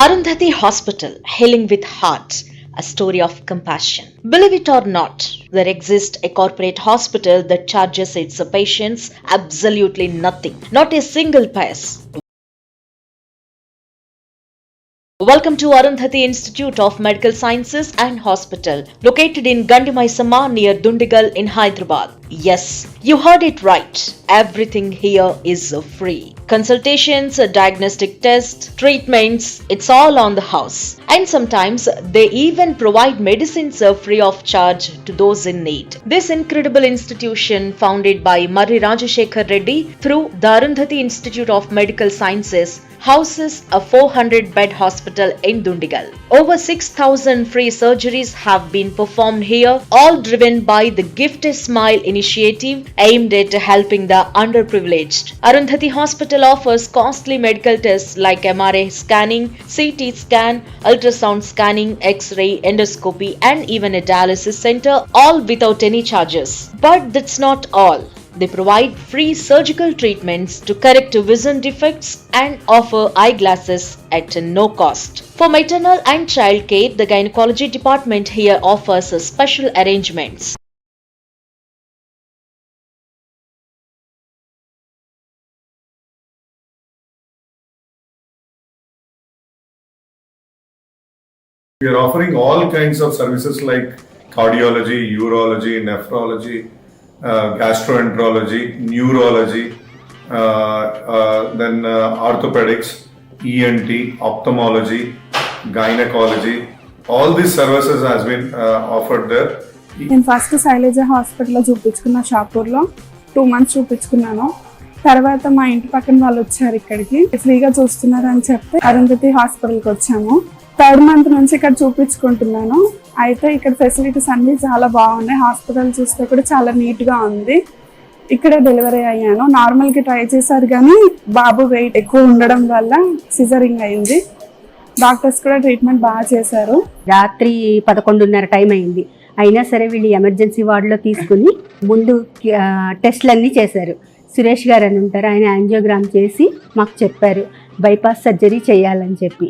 Arundhati Hospital, Healing with Heart, a story of compassion. Believe it or not, there exists a corporate hospital that charges its patients absolutely nothing, not a single paise. Welcome to Arundhati Institute of Medical Sciences and Hospital, located in Gandimaisamma near Dundigal in Hyderabad. Yes, you heard it right. Everything here is free. Consultations, diagnostic tests, treatments, it's all on the house. And sometimes they even provide medicines free of charge to those in need. This incredible institution, founded by Marri Rajashekhar Reddy through the Arundhati Institute of Medical Sciences, houses a 400-bed hospital in Dundigal. Over 6,000 free surgeries have been performed here, all driven by the Gift a Smile initiative aimed at helping the underprivileged. Arundhati Hospital offers costly medical tests like MRI scanning, CT scan, ultrasound scanning, X-ray, endoscopy, and even a dialysis center, all without any charges. But that's not all. They provide free surgical treatments to correct vision defects and offer eyeglasses at no cost. For maternal and child care, the gynecology department here offers special arrangements. We are offering all kinds of services like cardiology, urology, nephrology, gastroenterology, neurology, then orthopedics, ENT, ophthalmology, gynecology. All these services has been offered there. నేను first Shailaja హాస్పిటల్లో చూపించుకున్న షాపూర్లో 2 months చూపించుకున్నాను. తర్వాత మా ఇంటి పక్కన వాళ్ళు వచ్చారు, ఇక్కడికి ఫ్రీగా చూస్తున్నారు అని చెప్తే అరుంధతి హాస్పిటల్కి వచ్చాము. 3rd month నుంచి ఇక్కడ చూపించుకుంటున్నాను. అయితే ఇక్కడ ఫెసిలిటీస్ అన్నీ చాలా బాగున్నాయి. హాస్పిటల్ చూస్తే కూడా చాలా నీట్గా ఉంది. ఇక్కడే డెలివరీ అయ్యాను. నార్మల్కి ట్రై చేశారు కానీ బాబు వెయిట్ ఎక్కువ ఉండడం వల్ల సిజరింగ్ అయింది. డాక్టర్స్ కూడా ట్రీట్మెంట్ బాగా చేశారు. రాత్రి 11:30 టైం అయింది. అయినా సరే వీళ్ళు ఎమర్జెన్సీ వార్డులో తీసుకుని ముందు టెస్ట్లు అన్నీ చేశారు. సురేష్ గారు అని ఉంటారు, ఆయన యాంజియోగ్రామ్ చేసి మాకు చెప్పారు బైపాస్ సర్జరీ చేయాలని చెప్పి.